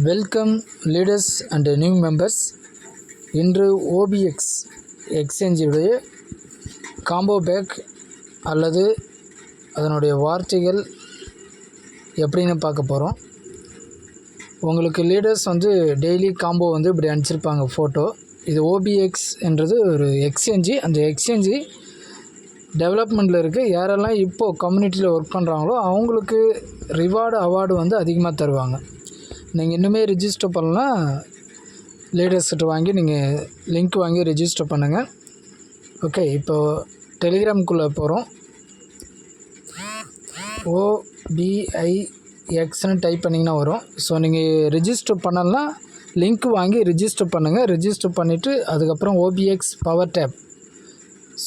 Welcome leaders and new members. இன்று ஓபிஎக்ஸ் எக்ஸ்சேஞ்சுடைய combo back அல்லது அதனுடைய வார்த்தைகள் எப்படின்னு பார்க்க போகிறோம். உங்களுக்கு லீடர்ஸ் டெய்லி காம்போ இப்படி அனுப்பிச்சிருப்பாங்க ஃபோட்டோ. இது ஓபிஎக்ஸ் என்றது ஒரு எக்ஸ்சேஞ்சு. அந்த எக்ஸ்சேஞ்சு டெவலப்மெண்ட்டில் இருக்குது. யாரெல்லாம் இப்போது கம்யூனிட்டியில் ஒர்க் பண்ணுறாங்களோ அவங்களுக்கு அவார்டு அதிகமாக தருவாங்க. நீங்கள் இன்னுமே ரிஜிஸ்டர் பண்ணலாம், லீடர்ஸ்கிட்ட வாங்கி நீங்கள் லிங்க் வாங்கி ரிஜிஸ்டர் பண்ணுங்கள். ஓகே, இப்போது டெலிகிராம்குள்ளே போகிறோம். OBIXன்னு டைப் பண்ணிங்கன்னா வரும். ஸோ நீங்கள் ரிஜிஸ்டர் பண்ணலாம், லிங்க் வாங்கி ரிஜிஸ்டர் பண்ணுங்கள். ரிஜிஸ்டர் பண்ணிவிட்டு அதுக்கப்புறம் OBX power tap,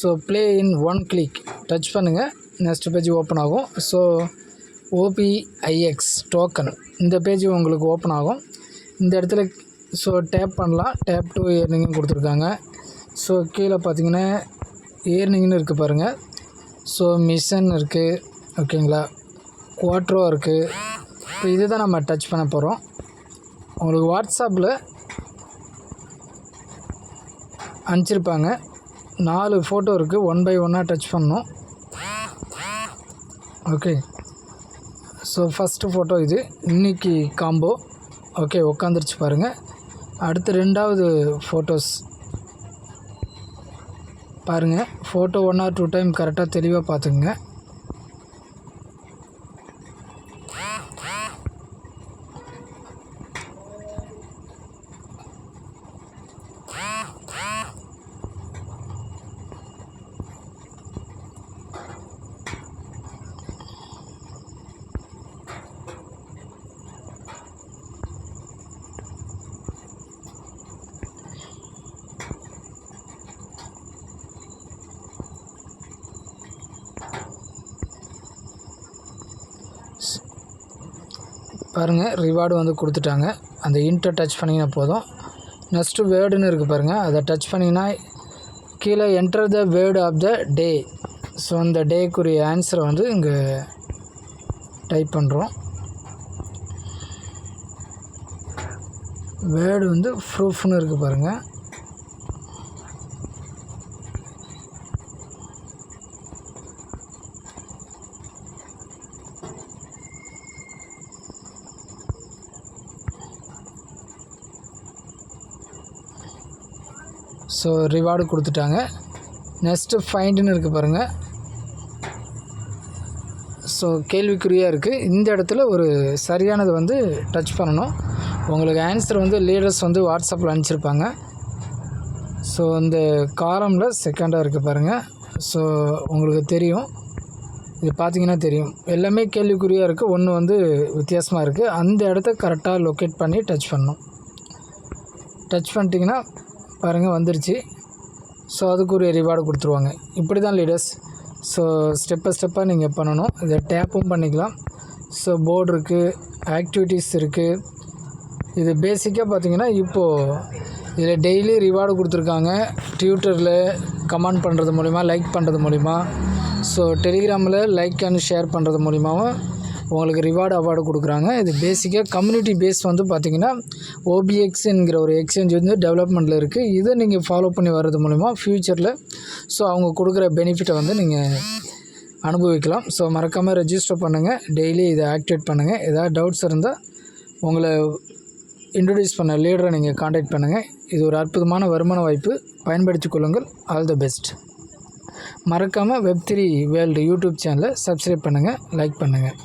so play in one click touch பண்ணுங்கள். நெக்ஸ்ட் பேஜ் ஓப்பன் ஆகும். ஸோ OBIX டோக்கன் இந்த பேஜ் உங்களுக்கு ஓப்பன் ஆகும். இந்த இடத்துல ஸோ டேப் பண்ணலாம். டேப் டு ஏர்னிங்னு கொடுத்துருக்காங்க. ஸோ கீழே பார்த்தீங்கன்னா ஏர்னிங்னு இருக்குது பாருங்கள். ஸோ மிஷன் இருக்குது, ஓகேங்களா, குவாட்ரோ இருக்குது. இப்போ இது தான் நம்ம டச் பண்ண போகிறோம். உங்களுக்கு வாட்ஸ்அப்பில் அனுப்பிச்சிருப்பாங்க. 4 ஃபோட்டோ இருக்குது. 1 by 1 டச் பண்ணணும். ஓகே, ஸோ ஃபஸ்ட்டு ஃபோட்டோ இது இன்றைக்கி காம்போ. ஓகே, உட்காந்துருச்சு பாருங்கள். அடுத்து 2வது ஃபோட்டோஸ் பாருங்கள். ஃபோட்டோ 1 or 2 டைம் கரெக்டாக தெளிவாக பார்த்துக்குங்க. பாருங்கள், ரிவார்டு கொடுத்துட்டாங்க. அந்த இன்ட்டை டச் பண்ணிங்கன்னா போதும். நெக்ஸ்ட்டு வேர்டுன்னு இருக்குது பாருங்கள். அதை டச் பண்ணிங்கன்னா கீழே enter the word of the day. So அந்த டேக்குரிய ஆன்சரை இங்கே டைப் பண்ணுறோம். வேர்டு ப்ரூஃப்னு இருக்குது பாருங்கள். ஸோ ரிவார்டு கொடுத்துட்டாங்க. நெக்ஸ்ட்டு ஃபைண்டுன்னு இருக்குது பாருங்கள். ஸோ கேள்விக்குறியாக இருக்குது. இந்த இடத்துல ஒரு சரியானது டச் பண்ணணும். உங்களுக்கு ஆன்சர் லீடர்ஸ் வாட்ஸ்அப்பில் அனுப்பிச்சிருப்பாங்க. ஸோ இந்த காலமில் செகண்டாக இருக்குது பாருங்கள். ஸோ உங்களுக்கு தெரியும், இது பார்த்தீங்கன்னா தெரியும். எல்லாமே கேள்விக்குறியாக இருக்குது. ஒன்று வித்தியாசமாக இருக்குது. அந்த இடத்த கரெக்டாக லொக்கேட் பண்ணி டச் பண்ணணும். டச் பண்ணிட்டிங்கன்னா பாருங்கள் வந்துருச்சு. ஸோ அதுக்கு ஒரு ரிவார்டு கொடுத்துருவாங்க. இப்படி தான் லீடர்ஸ். ஸோ ஸ்டெப்பாக நீங்கள் பண்ணணும். இதை டேப்பும் பண்ணிக்கலாம். ஸோ போர்டு இருக்குது, ஆக்டிவிட்டீஸ் இருக்குது. இது பேசிக்காக பார்த்தீங்கன்னா இப்போது இதில் டெய்லி ரிவார்டு கொடுத்துருக்காங்க. ட்விட்டரில் கமெண்ட் பண்ணுறது மூலிமா, லைக் பண்ணுறது மூலிமா, ஸோ டெலிகிராமில் லைக் அண்ட் ஷேர் பண்ணுறது மூலிமாவும் உங்களுக்கு அவார்டு கொடுக்குறாங்க. இது பேசிக்காக கம்யூனிட்டி பேஸ் பார்த்திங்கன்னா OBX என்கிற ஒரு எக்ஸ்சேஞ்ச் டெவலப்மெண்ட்டில் இருக்குது. இதை நீங்கள் ஃபாலோ பண்ணி வர்றது மூலிமா ஃப்யூச்சரில் ஸோ அவங்க கொடுக்குற பெனிஃபிட்டை நீங்கள் அனுபவிக்கலாம். ஸோ மறக்காமல் ரெஜிஸ்டர் பண்ணுங்கள். டெய்லி இதை ஆக்டிவேட் பண்ணுங்கள். ஏதாவது டவுட்ஸ் இருந்தால் உங்களை இன்ட்ரடியூஸ் பண்ண லீடரை நீங்கள் காண்டாக்ட் பண்ணுங்கள். இது ஒரு அற்புதமான வருமான வாய்ப்பு, பயன்படுத்தி கொள்ளுங்கள். All the best. மறக்காமல் Web3 வேர்ல்டு யூடியூப் சேனலை சப்ஸ்கிரைப் பண்ணுங்கள், லைக் பண்ணுங்கள்.